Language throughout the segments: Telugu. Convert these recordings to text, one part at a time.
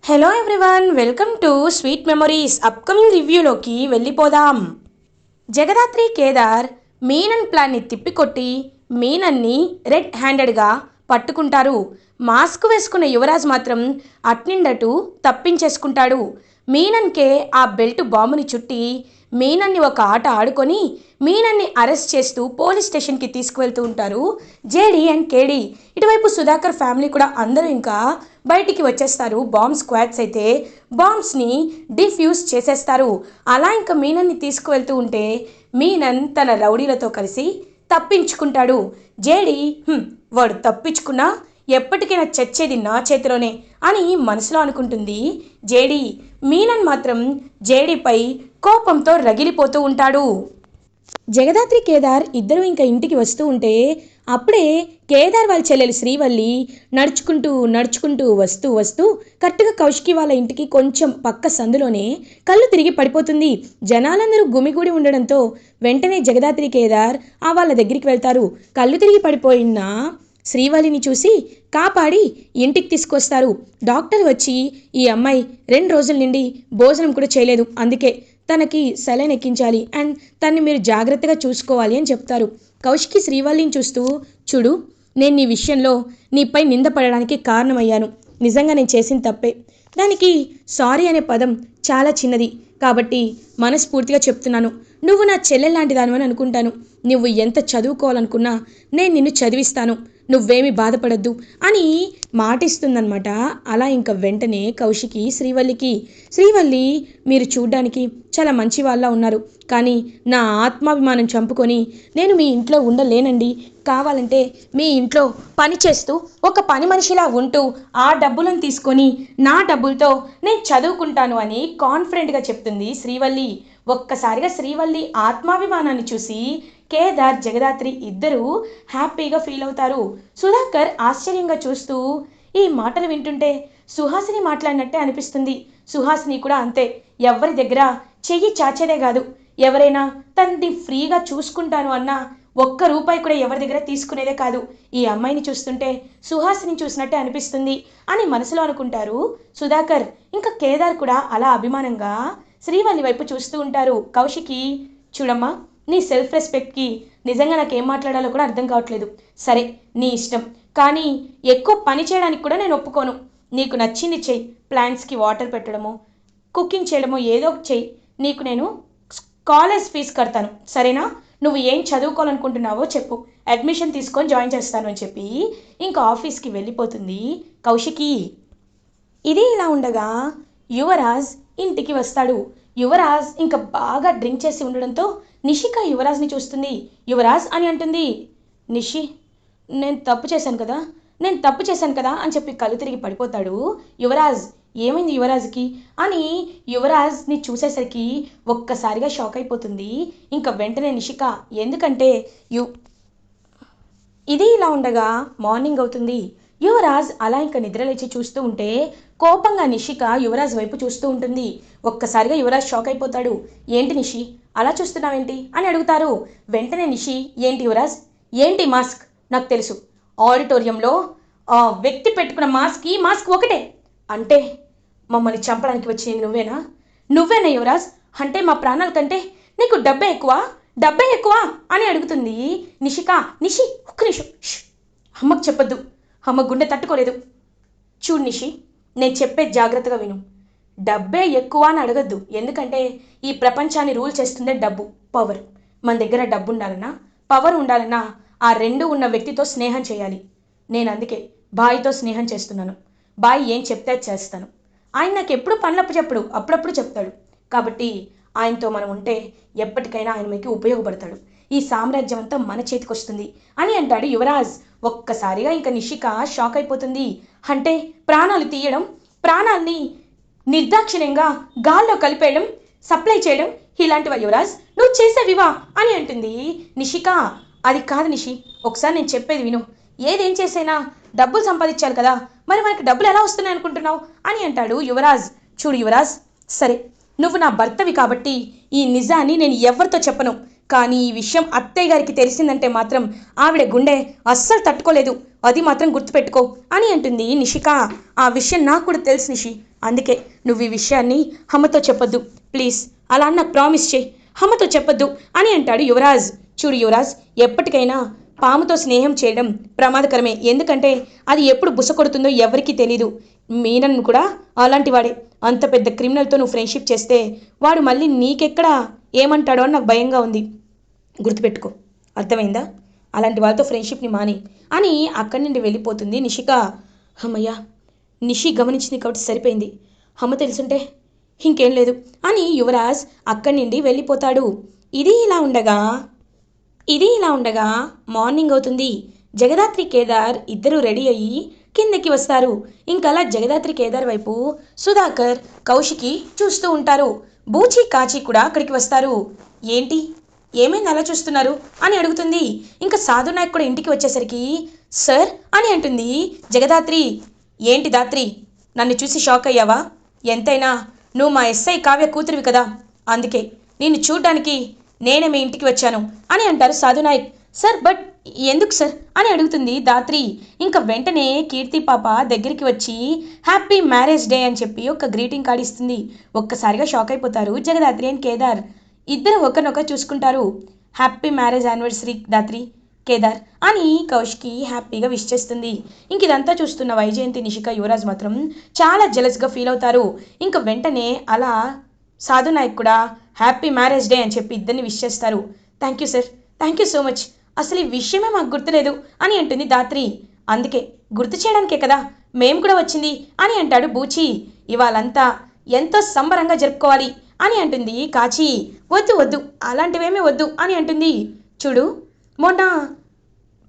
Hello everyone, welcome to Sweet Memories. Upcoming రివ్యూలోకి వెళ్ళిపోదాం. జగదాత్రి కేదార్ మీనన్ ప్లాన్ని తిప్పికొట్టి మీనన్ని రెడ్ హ్యాండెడ్గా పట్టుకుంటారు. మాస్క్ వేసుకున్న యువరాజ్ మాత్రం అట్నిండటు తప్పించేసుకుంటాడు. మీనన్కే ఆ బెల్ట్ బాంబుని చుట్టి మీనన్ని ఒక ఆట ఆడుకొని మీనన్ని అరెస్ట్ చేస్తూ పోలీస్ స్టేషన్కి తీసుకువెళ్తూ ఉంటారు జేడీ అండ్ కేడీ. ఇటువైపు సుధాకర్ ఫ్యామిలీ కూడా అందరూ ఇంకా బయటికి వచ్చేస్తారు. బాంబ్ స్క్వాడ్స్ అయితే బాంబ్స్ని డిఫ్యూజ్ చేసేస్తారు. అలా ఇంకా మీనన్ని తీసుకువెళ్తూ ఉంటే మీనన్ తన రౌడీలతో కలిసి తప్పించుకుంటాడు. జేడీ వాడు తప్పించుకున్నా ఎప్పటికైనా చచ్చేది నా చేతిలోనే అని మనసులో అనుకుంటుంది జేడీ. మీనన్ మాత్రం జేడీపై కోపంతో రగిలిపోతూ ఉంటాడు. జగదాత్రి కేదార్ ఇద్దరు ఇంకా ఇంటికి వస్తూ ఉంటే అప్పుడే కేదార్ వాళ్ళ చెల్లెలు శ్రీవల్లి నడుచుకుంటూ వస్తూ కరెక్ట్గా కౌశికి వాళ్ళ ఇంటికి కొంచెం పక్క సందులోనే కళ్ళు తిరిగి పడిపోతుంది. జనాలందరూ గుమిగూడి ఉండడంతో వెంటనే జగదాత్రి కేదార్ వాళ్ళ దగ్గరికి వెళ్తారు. కళ్ళు తిరిగి పడిపోయిన శ్రీవల్లిని చూసి కాపాడి ఇంటికి తీసుకొస్తారు. డాక్టర్ వచ్చి ఈ అమ్మాయి 2 రోజుల నుండి భోజనం కూడా చేయలేదు, అందుకే తనకి సెలైన్ ఎక్కించాలి అండ్ తన్ని మీరు జాగ్రత్తగా చూసుకోవాలి అని చెప్తారు. కౌశికి శ్రీవల్లిని చూస్తూ, చూడు, నేను నీ విషయంలో నీపై నింద పడడానికి కారణమయ్యాను. నిజంగా నేను చేసిన తప్పే. దానికి సారీ అనే పదం చాలా చిన్నది కాబట్టి మనస్ఫూర్తిగా చెప్తున్నాను. నువ్వు నా చెల్లెల్లాంటి దానివని అనుకుంటాను. నువ్వు ఎంత చదువుకోవాలనుకున్నా నేను నిన్ను చదివిస్తాను, నువ్వేమీ బాధపడద్దు అని మాటిస్తుందన్నమాట. అలా ఇంకా వెంటనే కౌశికి శ్రీవల్లి మీరు చూడ్డానికి చాలా మంచి వాళ్ళ ఉన్నారు, కానీ నా ఆత్మాభిమానం చంపుకొని నేను మీ ఇంట్లో ఉండలేనండి. కావాలంటే మీ ఇంట్లో పని చేస్తూ ఒక పని మనిషిలా ఉంటూ ఆ డబ్బులను తీసుకొని నా డబ్బులతో నేను చదువుకుంటాను అని కాన్ఫిడెంట్గా చెప్తుంది శ్రీవల్లి. ఒక్కసారిగా శ్రీవల్లి ఆత్మాభిమానాన్ని చూసి కేదార్ జగదాత్రి ఇద్దరూ హ్యాపీగా ఫీల్ అవుతారు. సుధాకర్ ఆశ్చర్యంగా చూస్తూ ఈ మాటలు వింటుంటే సుహాసిని మాట్లాడినట్టే అనిపిస్తుంది. సుహాసిని కూడా అంతే, ఎవరి దగ్గర చెయ్యి చాచేదే కాదు, ఎవరైనా తనని ఫ్రీగా చూసుకుంటాను అన్నా ₹1 కూడా ఎవరి దగ్గర తీసుకునేదే కాదు. ఈ అమ్మాయిని చూస్తుంటే సుహాసిని చూసినట్టే అనిపిస్తుంది అని మనసులో అనుకుంటారు సుధాకర్. ఇంకా కేదార్ కూడా అలా అభిమానంగా శ్రీవల్లి వైపు చూస్తూ ఉంటారు. కౌశికి, చూడమ్మా, నీ సెల్ఫ్ రెస్పెక్ట్కి నిజంగా నాకేం మాట్లాడాలో కూడా అర్థం కావట్లేదు. సరే, నీ ఇష్టం, కానీ ఎక్కువ పని చేయడానికి కూడా నేను ఒప్పుకోను. నీకు నచ్చింది చెయ్యి. ప్లాంట్స్కి వాటర్ పెట్టడమో కుకింగ్ చేయడమో ఏదో ఒకటి చెయ్యి. నీకు నేను కాలేజ్ ఫీజు కడతాను, సరేనా? నువ్వు ఏం చదువుకోవాలనుకుంటున్నావో చెప్పు, అడ్మిషన్ తీసుకొని జాయిన్ చేస్తాను అని చెప్పి ఇంకా ఆఫీస్కి వెళ్ళిపోతుంది కౌశికి. ఇది ఇలా ఉండగా యువరాజ్ ఇంటికి వస్తాడు. యువరాజ్ ఇంకా బాగా డ్రింక్ చేసి ఉండడంతో నిషిక యువరాజ్ని చూస్తుంది. యువరాజ్ అని అంటుంది. నిషి, నేను తప్పు చేశాను కదా అని చెప్పి కళ్ళు తిరిగి పడిపోతాడు యువరాజ్. ఏమైంది యువరాజ్కి అని యువరాజ్ని చూసేసరికి ఒక్కసారిగా షాక్ అయిపోతుంది. ఇంకా వెంటనే నిషిక, ఎందుకంటే ఇది ఇలా ఉండగా మార్నింగ్ అవుతుంది. యువరాజ్ అలా ఇంకా నిద్రలేచి చూస్తూ ఉంటే కోపంగా నిషిక యువరాజ్ వైపు చూస్తూ ఉంటుంది. ఒక్కసారిగా యువరాజ్ షాక్ అయిపోతాడు. ఏంటి నిషి, అలా చూస్తున్నావేంటి అని అడుగుతారు. వెంటనే నిషి, ఏంటి యువరాజ్, ఏంటి మాస్క్? నాకు తెలుసు, ఆడిటోరియంలో ఆ వ్యక్తి పెట్టుకున్న మాస్క్ ఒకటే. అంటే మమ్మల్ని చంపడానికి వచ్చి నువ్వేనా యువరాజ్? అంటే మా ప్రాణాల కంటే నీకు డబ్బే ఎక్కువ అని అడుగుతుంది నిషిక. ఒక్క నిమిషం, అమ్మకు చెప్పొద్దు, అమ్మ గుండె తట్టుకోలేదు. చూడు నిషి, నేను చెప్పేది జాగ్రత్తగా విను. డబ్బే ఎక్కువ అని అడగద్దు, ఎందుకంటే ఈ ప్రపంచాన్ని రూల్ చేస్తుందే డబ్బు, పవర్. మన దగ్గర డబ్బు ఉండాలన్నా పవర్ ఉండాలన్నా ఆ 2 ఉన్న వ్యక్తితో స్నేహం చేయాలి. నేను అందుకే బాయ్తో స్నేహం చేస్తున్నాను. బాయ్ ఏం చెప్తే చేస్తాను. ఆయన నాకు ఎప్పుడు పనులప్పు చెప్పడు, అప్పుడప్పుడు చెప్తాడు. కాబట్టి ఆయనతో మనం ఉంటే ఎప్పటికైనా ఆయన మీకు ఉపయోగపడతాడు. ఈ సామ్రాజ్యం అంతా మన చేతికి వస్తుంది అని అంటాడు యువరాజ్. ఒక్కసారిగా ఇంకా నిషిక షాక్ అయిపోతుంది. అంటే ప్రాణాలు తీయడం, ప్రాణాల్ని నిర్దాక్షిణ్యంగా గాల్లో కలిపేయడం, సప్లై చేయడం, ఇలాంటివా యువరాజ్ నువ్వు చేసేవివా అని అంటుంది నిషిక. అది కాదు నిషి, ఒకసారి నేను చెప్పేది విను. ఏదేం చేసైనా డబ్బులు సంపాదించాలి కదా, మరి మనకి డబ్బులు ఎలా వస్తున్నాయి అనుకుంటున్నావు అని అంటాడు యువరాజ్. చూడు యువరాజ్, సరే నువ్వు నా భర్తవి కాబట్టి ఈ నిజాన్ని నేను ఎవరితో చెప్పను, కానీ ఈ విషయం అత్తయ్య గారికి తెలిసిందంటే మాత్రం ఆవిడ గుండె అస్సలు తట్టుకోలేదు. అది మాత్రం గుర్తుపెట్టుకో అని అంటుంది నిషిక. ఆ విషయం నాకు కూడా తెలుసు నిషి, అందుకే నువ్వు ఈ విషయాన్ని అమ్మతో చెప్పొద్దు ప్లీజ్, అలా నాకు ప్రామిస్ చేయి, అమ్మతో చెప్పొద్దు అని అంటాడు యువరాజ్. చూడు యువరాజ్, ఎప్పటికైనా పాముతో స్నేహం చేయడం ప్రమాదకరమే, ఎందుకంటే అది ఎప్పుడు బుస కొడుతుందో ఎవరికీ తెలీదు. మీనన్ కూడా అలాంటి వాడే. అంత పెద్ద క్రిమినల్తో నువ్వు ఫ్రెండ్షిప్ చేస్తే వాడు మళ్ళీ నీకెక్కడ ఏమంటాడో అని నాకు భయంగా ఉంది. గుర్తుపెట్టుకో, అర్థమైందా? అలాంటి వాళ్ళతో ఫ్రెండ్షిప్ని మాని అని అక్కడి నుండి వెళ్ళిపోతుంది నిషిక. అమ్మయ్య, నిషి గమనించింది కాబట్టి సరిపోయింది, అమ్మ తెలుసుంటే ఇంకేం లేదు అని యువరాజ్ అక్కడి నుండి వెళ్ళిపోతాడు. ఇది ఇలా ఉండగా మార్నింగ్ అవుతుంది. జగదాత్రి కేదార్ ఇద్దరూ రెడీ అయ్యి కిందకి వస్తారు. ఇంకలా జగదాత్రి కేదార్ వైపు సుధాకర్, కౌశికి చూస్తూ ఉంటారు. బూచి, కాచి కూడా అక్కడికి వస్తారు. ఏంటి, ఏమైంది అలా చూస్తున్నారు అని అడుగుతుంది. ఇంకా సాధు నాయక్ కూడా ఇంటికి వచ్చేసరికి సార్ అని అంటుంది జగదాత్రి. ఏంటి దాత్రి, నన్ను చూసి షాక్ అయ్యావా? ఎంతైనా నువ్వు మా ఎస్ఐ కావ్య కూతురివి కదా, అందుకే నిన్ను చూడ్డానికి నేనే మీ ఇంటికి వచ్చాను అని అంటారు సాధు నాయక్. సార్ బట్ ఎందుకు సార్ అని అడుగుతుంది దాత్రి. ఇంకా వెంటనే కీర్తి పాప దగ్గరికి వచ్చి హ్యాపీ మ్యారేజ్ డే అని చెప్పి ఒక గ్రీటింగ్ కార్డ్ ఇస్తుంది. ఒక్కసారిగా షాక్ అయిపోతారు జగదాత్రి అండ్ కేదార్. ఇద్దరు ఒకరినొకరు చూసుకుంటారు. Happy marriage anniversary Dhatri, Kedar అని కౌశికి హ్యాపీగా విష్ చేస్తుంది. ఇంక ఇదంతా చూస్తున్న వైజయంతి, నిషిక, యువరాజ్ మాత్రం చాలా జెలస్గా ఫీల్ అవుతారు. ఇంకా వెంటనే అలా సాధు నాయక్ కూడా హ్యాపీ మ్యారేజ్ డే అని చెప్పి ఇద్దరిని విష్ చేస్తారు. Thank you sir, thank you so much, అసలు ఈ విషయమే మాకు గుర్తులేదు అని అంటుంది దాత్రి. అందుకే గుర్తు చేయడానికే కదా మేము కూడా వచ్చింది అని అంటాడు బూచి. ఇవాళంతా ఎంతో సంబరంగా జరుపుకోవాలి అని అంటుంది కాచి. వద్దు వద్దు, అలాంటివేమీ వద్దు అని అంటుంది. చూడు, మొన్న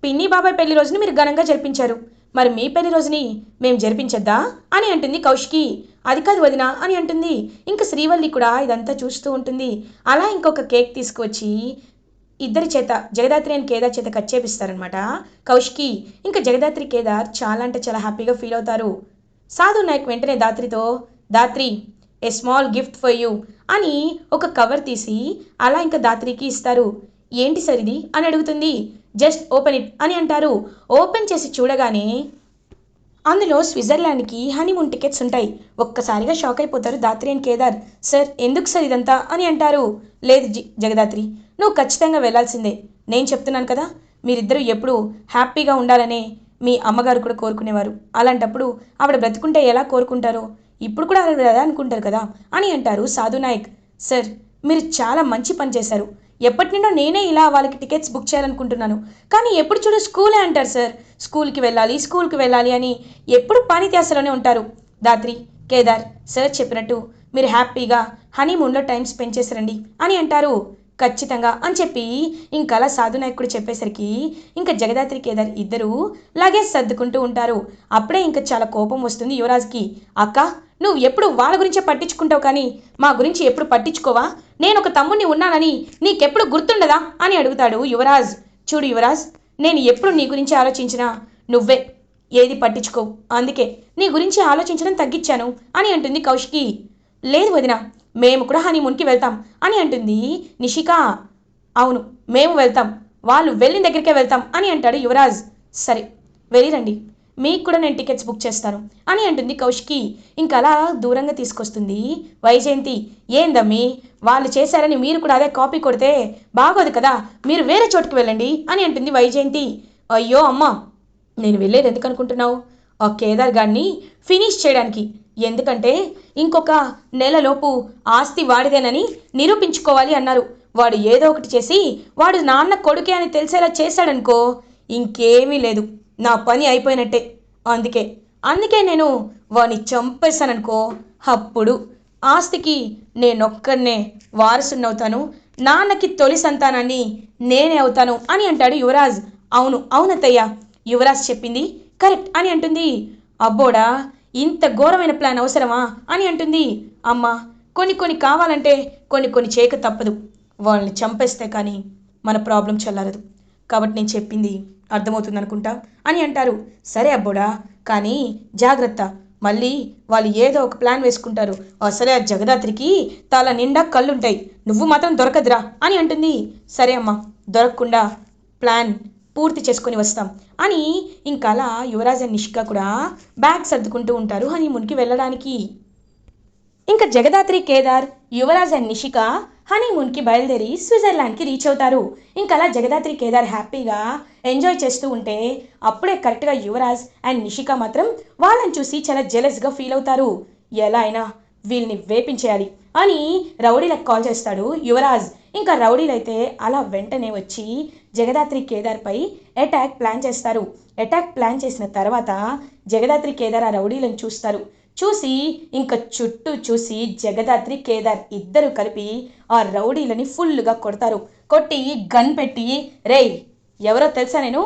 పిన్ని బాబాయ్ పెళ్లి రోజుని మీరు ఘనంగా జరిపించారు, మరి మీ పెళ్లి రోజుని మేము జరిపించద్దా అని అంటుంది కౌశికి. అది కాదు వదిన అని అంటుంది. ఇంకా శ్రీవల్లి కూడా ఇదంతా చూస్తూ ఉంటుంది. అలా ఇంకొక కేక్ తీసుకువచ్చి ఇద్దరి చేత, జగదాత్రి అండ్ కేదార్ చేత కట్ చేపిస్తారనమాట కౌశికి. ఇంకా జగదాత్రి, కేదార్ చాలా అంటే చాలా హ్యాపీగా ఫీల్ అవుతారు. సాధు నాయక్ వెంటనే దాత్రితో, Dhatri a small gift for you అని ఒక కవర్ తీసి అలా ఇంకా దాత్రికి ఇస్తారు. ఏంటి సార్ ఇది అని అడుగుతుంది. జస్ట్ ఓపెన్ ఇట్ అని అంటారు. ఓపెన్ చేసి చూడగానే అందులో స్విట్జర్లాండ్కి హనీమూన్ టికెట్స్ ఉంటాయి. ఒక్కసారిగా షాక్ అయిపోతారు దాత్రి అండ్ కేదార్. సార్ ఎందుకు సార్ ఇదంతా అని అంటారు. లేదు జగదాత్రి, నువ్వు ఖచ్చితంగా వెళ్ళాల్సిందే, నేను చెప్తున్నాను కదా, మీరిద్దరూ ఎప్పుడు హ్యాపీగా ఉండాలనే మీ అమ్మగారు కూడా కోరుకునేవారు. అలాంటప్పుడు ఆవిడ బ్రతుకుంటే ఎలా కోరుకుంటారో ఇప్పుడు కూడా అలా అనుకుంటారు కదా అని అంటారు సాధు నాయక్. సార్ మీరు చాలా మంచి పని చేశారు. ఎప్పటి నుండో నేనే ఇలా వాళ్ళకి టికెట్స్ బుక్ చేయాలనుకుంటున్నాను, కానీ ఎప్పుడు చూడు స్కూలే అంటారు సార్, స్కూల్కి వెళ్ళాలి అని ఎప్పుడు పానిత్యాసలోనే ఉంటారు. దాత్రి, కేదార్, సార్ చెప్పినట్టు మీరు హ్యాపీగా హనీమూన్లో టైం స్పెండ్ చేశారండి అని అంటారు. ఖచ్చితంగా అని చెప్పి ఇంకలా సాధు నాయకుడు చెప్పేసరికి ఇంకా జగదాత్రి, కేదార్ ఇద్దరు లగేజ్ సర్దుకుంటూ ఉంటారు. అప్పుడే ఇంకా చాలా కోపం వస్తుంది యువరాజ్కి. అక్క, నువ్వు ఎప్పుడు వాళ్ళ గురించే పట్టించుకుంటావు కానీ మా గురించి ఎప్పుడు పట్టించుకోవా? నేను ఒక తమ్ముడిని ఉన్నానని నీకెప్పుడు గుర్తుండదా అని అడుగుతాడు యువరాజ్. చూడు యువరాజ్, నేను ఎప్పుడు నీ గురించి ఆలోచించినా నువ్వే ఏది పట్టించుకోవు, అందుకే నీ గురించి ఆలోచించడం తగ్గించాను అని అంటుంది కౌశికి. లేదు వదిన, మేము కూడా హనీమూన్కి వెళ్తాం అని అంటుంది నిషిక. అవును, మేము వెళ్తాం, వాళ్ళు వెళ్ళిన దగ్గరికే వెళ్తాం అని అంటాడు యువరాజ్. సరే వెళ్ళిరండి, మీకు కూడా నేను టికెట్స్ బుక్ చేస్తాను అని అంటుంది కౌశికి. ఇంకా అలా దూరంగా తీసుకొస్తుంది వైజయంతి. ఏందమ్మీ, వాళ్ళు చేశారని మీరు కూడా అదే కాపీ కొడితే బాగోదు కదా, మీరు వేరే చోటుకి వెళ్ళండి అని అంటుంది వైజయంతి. అయ్యో అమ్మ, నేను వెళ్ళేది ఎందుకు అనుకుంటున్నావు? ఆ కేదార్ గారిని ఫినిష్ చేయడానికి, ఎందుకంటే ఇంకొక నెలలోపు ఆస్తి వాడిదేనని నిరూపించుకోవాలి అన్నారు. వాడు ఏదో ఒకటి చేసి వాడు నాన్న కొడుకే అని తెలిసేలా చేశాడనుకో, ఇంకేమీ లేదు, నా పని అయిపోయినట్టే. అందుకే నేను వాడిని చంపేశాననుకో, అప్పుడు ఆస్తికి నేనొక్కనే వారసునవుతాను, నాన్నకి తొలి సంతానాన్ని నేనే అవుతాను అని అంటాడు యువరాజ్. అవునత్తయ్య, యువరాజ్ చెప్పింది కరెక్ట్ అని అంటుంది. అబ్బోడా, ఇంత ఘోరమైన ప్లాన్ అవసరమా అని అంటుంది. అమ్మ, కొన్ని కావాలంటే కొన్ని చేయక తప్పదు, వాళ్ళని చంపేస్తే కానీ మన ప్రాబ్లం చల్లారదు, కాబట్టి నేను చెప్పింది అర్థమవుతుంది అనుకుంటా అని అంటారు. సరే అబ్బోడా, కానీ జాగ్రత్త, మళ్ళీ వాళ్ళు ఏదో ఒక ప్లాన్ వేసుకుంటారు. అసలే ఆ జగదాత్రికి తల నిండా కళ్ళుంటాయి, నువ్వు మాత్రం దొరకదురా అని అంటుంది. సరే అమ్మ, దొరకకుండా ప్లాన్ పూర్తి చేసుకొని వస్తాం అని ఇంకా అలా యువరాజ్ అండ్ నిషిక కూడా బ్యాగ్ సర్దుకుంటూ ఉంటారు హనీమూన్కి వెళ్ళడానికి. ఇంకా జగదాత్రి, కేదార్, యువరాజ్ అండ్ నిషిక హనీమూన్కి బయలుదేరి స్విట్జర్లాండ్కి రీచ్ అవుతారు. ఇంకా అలా జగదాత్రి, కేదార్ హ్యాపీగా ఎంజాయ్ చేస్తూ ఉంటే అప్పుడే కరెక్ట్గా యువరాజ్ అండ్ నిషిక మాత్రం వాళ్ళని చూసి చాలా జెలస్గా ఫీల్ అవుతారు. ఎలా అయినా వీళ్ళని వేపించేయాలి అని రౌడీలకు కాల్ చేస్తాడు యువరాజ్. ఇంకా రౌడీలైతే అలా వెంటనే వచ్చి జగదాత్రి, కేదార్పై అటాక్ ప్లాన్ చేస్తారు. అటాక్ ప్లాన్ చేసిన తర్వాత జగదాత్రి, కేదార్ ఆ రౌడీలను చూసి ఇంకా చుట్టూ చూసి జగదాత్రి, కేదార్ ఇద్దరు కలిపి ఆ రౌడీలని ఫుల్గా కొడతారు. కొట్టి గన్ పెట్టి, రేయ్ ఎవరో తెలుసా, నేను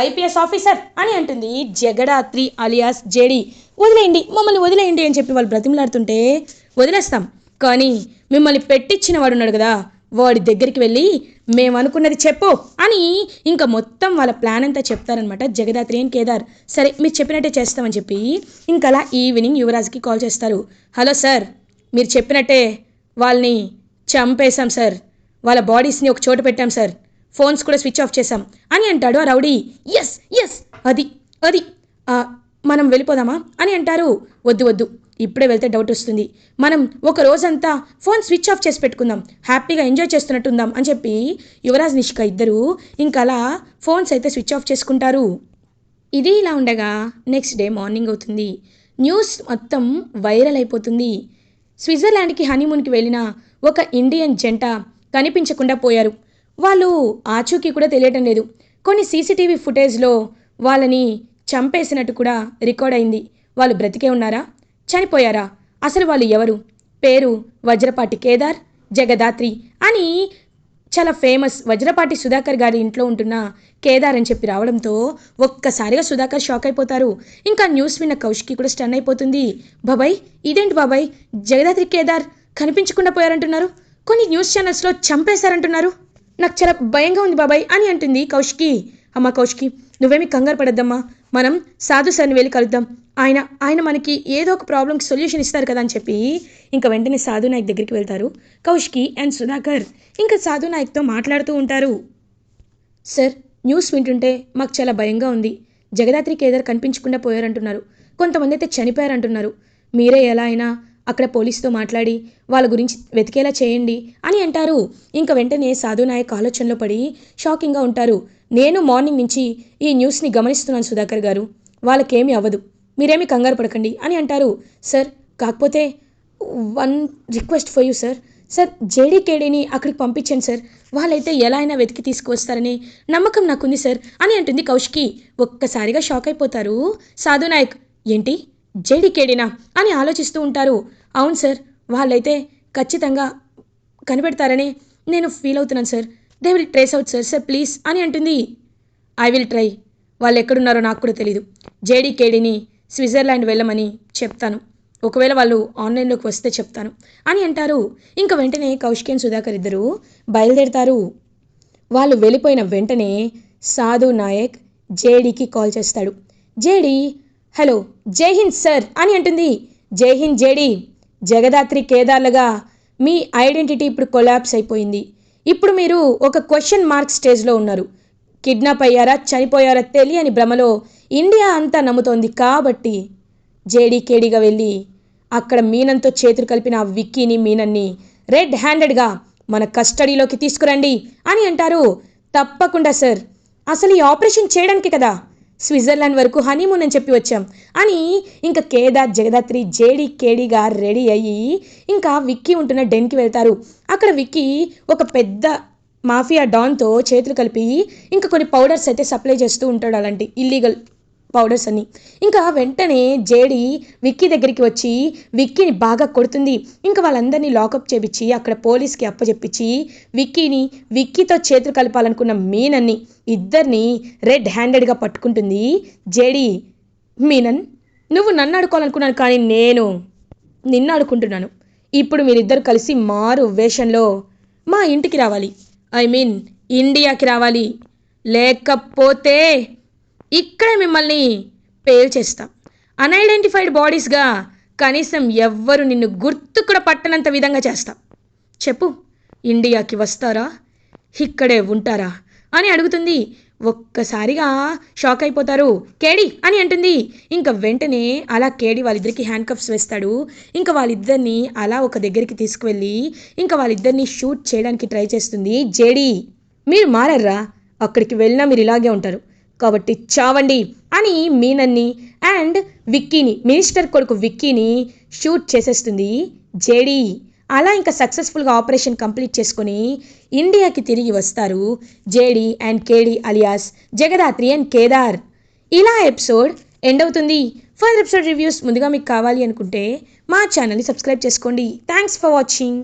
ఐపీఎస్ ఆఫీసర్ అని అంటుంది జగదాత్రి అలియాస్ జేడి. వదిలేయండి, మమ్మల్ని వదిలేయండి అని చెప్పి వాళ్ళు బ్రతిమలాడుతుంటే వదిలేస్తాం, కానీ మిమ్మల్ని పెట్టించిన వాడు ఉన్నాడు కదా, వాడి దగ్గరికి వెళ్ళి మేము అనుకున్నది చెప్పు అని ఇంకా మొత్తం వాళ్ళ ప్లాన్ అంతా చెప్తారనమాట జగదాత్రి అండ్ కేదార్. సరే మీరు చెప్పినట్టే చేస్తామని చెప్పి ఇంకా అలా ఈవినింగ్ యువరాజ్కి కాల్ చేస్తారు. హలో సార్, మీరు చెప్పినట్టే వాళ్ళని చంపేశాం సార్, వాళ్ళ బాడీస్ని ఒక చోట పెట్టాం సార్, ఫోన్స్ కూడా స్విచ్ ఆఫ్ చేశాం అని అంటాడు ఆ రౌడీ. ఎస్ ఎస్ అది అది మనం వెళ్ళిపోదామా అని అంటారు. వద్దు వద్దు, ఇప్పుడే వెళ్తే డౌట్ వస్తుంది, మనం ఒక రోజంతా ఫోన్ స్విచ్ ఆఫ్ చేసి పెట్టుకుందాం, హ్యాపీగా ఎంజాయ్ చేస్తున్నట్టు ఉందాం అని చెప్పి యువరాజ్, నిషిక ఇద్దరు ఇంకా అలా ఫోన్స్ అయితే స్విచ్ ఆఫ్ చేసుకుంటారు. ఇది ఇలా ఉండగా నెక్స్ట్ డే మార్నింగ్ అవుతుంది. న్యూస్ మొత్తం వైరల్ అయిపోతుంది. స్విట్జర్లాండ్కి హనీమూన్కి వెళ్ళిన ఒక ఇండియన్ జంట కనిపించకుండా పోయారు. వాళ్ళు ఆచూకీ కూడా తెలియటం లేదు. కొన్ని సీసీటీవీ ఫుటేజ్లో వాళ్ళని చంపేసినట్టు కూడా రికార్డ్ అయింది. వాళ్ళు బ్రతికే ఉన్నారా, చనిపోయారా, అసలు వాళ్ళు ఎవరు? పేరు వజ్రపాటి కేదార్, జగదాత్రి అని చాలా ఫేమస్ వజ్రపాటి సుధాకర్ గారి ఇంట్లో ఉంటున్న కేదార్ అని చెప్పి రావడంతో ఒక్కసారిగా సుధాకర్ షాక్ అయిపోతారు. ఇంకా న్యూస్ విన్న కౌశికి కూడా స్టన్ అయిపోతుంది. బాబాయ్ ఇదేంటి బాబాయ్, జగదాత్రి, కేదార్ కనిపించకుండా పోయారంటున్నారు, కొన్ని న్యూస్ ఛానల్స్లో చంపేశారంటున్నారు, నాకు చాలా భయంగా ఉంది బాబాయ్ అని అంటుంది కౌశికి. అమ్మ కౌశికి, నువ్వేమి కంగారు పడద్దమ్మా, మనం సాధు సార్ని వెళ్ళి కలుద్దాం, ఆయన మనకి ఏదో ఒక ప్రాబ్లంకి సొల్యూషన్ ఇస్తారు కదా అని చెప్పి ఇంకా వెంటనే సాధు నాయక్ దగ్గరికి వెళ్తారు కౌశికి అండ్ సుధాకర్. ఇంకా సాధు నాయక్తో మాట్లాడుతూ ఉంటారు. సార్, న్యూస్ వింటుంటే మాకు చాలా భయంగా ఉంది, జగదాత్రి, కేదార్ కనిపించకుండా పోయారంటున్నారు, కొంతమంది అయితే చనిపోయారంటున్నారు, మీరే ఎలా అయినా అక్కడ పోలీసుతో మాట్లాడి వాళ్ళ గురించి వెతికేలా చేయండి అని అంటారు. ఇంకా వెంటనే సాధు నాయక్ ఆలోచనలో పడి షాకింగ్గా ఉంటారు. నేను మార్నింగ్ నుంచి ఈ న్యూస్ని గమనిస్తున్నాను సుధాకర్ గారు, వాళ్ళకేమీ అవ్వదు, మీరేమీ కంగారు పడకండి అని అంటారు. సార్, కాకపోతే one request for you sir, జేడీకేడీని అక్కడికి పంపించండి సార్, వాళ్ళైతే ఎలా అయినా వెతికి తీసుకువస్తారని నమ్మకం నాకుంది సార్ అని అంటుంది కౌశికి. ఒక్కసారిగా షాక్ అయిపోతారు సాధు నాయక్. ఏంటి, జేడీకేడీనా అని ఆలోచిస్తూ ఉంటారు. అవును సార్, వాళ్ళైతే ఖచ్చితంగా కనిపెడతారని నేను ఫీల్ అవుతున్నాను sir, they will trace out sir please అని అంటుంది. ఐ విల్ ట్రై, వాళ్ళు ఎక్కడున్నారో నాకు కూడా తెలీదు, జేడీకేడీని స్విట్జర్లాండ్ వెళ్ళమని చెప్తాను, ఒకవేళ వాళ్ళు ఆన్లైన్లోకి వస్తే చెప్తాను అని అంటారు. ఇంకా వెంటనే కౌశికి అండ్ సుధాకర్ ఇద్దరు బయలుదేరుతారు. వాళ్ళు వెళ్ళిపోయిన వెంటనే సాధు నాయక్ జేడీకి కాల్ చేస్తాడు. జేడీ, హలో జై హింద్ సార్ అని అంటుంది. జై హింద్ జేడీ, జగదాత్రి, కేదార్లుగా మీ ఐడెంటిటీ ఇప్పుడు కొలాప్స్ అయిపోయింది, ఇప్పుడు మీరు ఒక క్వశ్చన్ మార్క్ స్టేజ్లో ఉన్నారు, కిడ్నాప్ అయ్యారా చనిపోయారా తెలియని భ్రమలో ఇండియా అంతా నమ్ముతోంది, కాబట్టి జేడీకేడీగా వెళ్ళి అక్కడ మీనంతో చేతులు కలిపిన ఆ విక్కీని, మీనన్ని రెడ్ హ్యాండెడ్గా మన కస్టడీలోకి తీసుకురండి అని అంటారు. తప్పకుండా సార్, అసలు ఈ ఆపరేషన్ చేయడానికి కదా స్విట్జర్లాండ్ వరకు హనీమూన్ అని చెప్పి వచ్చాం అని ఇంకా కేదార్, జగదాత్రి జేడీకేడీగా రెడీ అయ్యి ఇంకా విక్కీ ఉంటున్న డెన్కి వెళ్తారు. అక్కడ విక్కీ ఒక పెద్ద మాఫియా డాన్తో చేతులు కలిపి ఇంకా కొన్ని పౌడర్స్ అయితే సప్లై చేస్తూ ఉంటాడు, అలాంటి ఇల్లీగల్ పౌడర్స్ అన్ని. ఇంకా వెంటనే జేడీ విక్కీ దగ్గరికి వచ్చి విక్కీని బాగా కొడుతుంది. ఇంకా వాళ్ళందరినీ లాకప్ చేపించి అక్కడ పోలీస్కి అప్పచెప్పించి విక్కీతో చేతులు కలపాలనుకున్న మీనన్ని ఇద్దరిని రెడ్ హ్యాండెడ్గా పట్టుకుంటుంది జేడీ. మీనన్, నువ్వు నన్ను ఆడుకోవాలనుకున్నాను, కానీ నేను నిన్ను ఆడుకుంటున్నాను, ఇప్పుడు మీరిద్దరు కలిసి మారు వేషంలో మా ఇంటికి రావాలి, ఐ మీన్ ఇండియాకి రావాలి, లేకపోతే ఇక్కడే మిమ్మల్ని పేల్చేస్తాం, అన్ఐడెంటిఫైడ్ బాడీస్గా కనీసం ఎవ్వరు నిన్ను గుర్తు కూడా పట్టనంత విధంగా చేస్తాం, చెప్పు ఇండియాకి వస్తారా ఇక్కడే ఉంటారా అని అడుగుతుంది. ఒక్కసారిగా షాక్ అయిపోతారు. కేడి అని అంటుంది. ఇంకా వెంటనే అలా కేడి వాళ్ళిద్దరికి హ్యాండ్ కప్స్ వేస్తాడు. ఇంకా వాళ్ళిద్దరిని అలా ఒక దగ్గరికి తీసుకువెళ్ళి ఇంకా వాళ్ళిద్దరిని షూట్ చేయడానికి ట్రై చేస్తుంది జేడీ. మీరు మారర్రా, అక్కడికి వెళ్ళినా మీరు ఇలాగే ఉంటారు, కాబట్టి చావండి అని మీనన్ని అండ్ విక్కీని, మినిస్టర్ కొడుకు విక్కీని షూట్ చేసేస్తుంది జేడీ. అలా ఇంకా సక్సెస్ఫుల్గా ఆపరేషన్ కంప్లీట్ చేసుకొని ఇండియాకి తిరిగి వస్తారు JD and KD alias Jagadhatri and Kedar. ఇలా ఎపిసోడ్ ఎండ్ అవుతుంది. ఫర్దర్ ఎపిసోడ్ రివ్యూస్ ముందుగా మీకు కావాలి అనుకుంటే మా ఛానల్ని సబ్స్క్రైబ్ చేసుకోండి. Thanks for watching.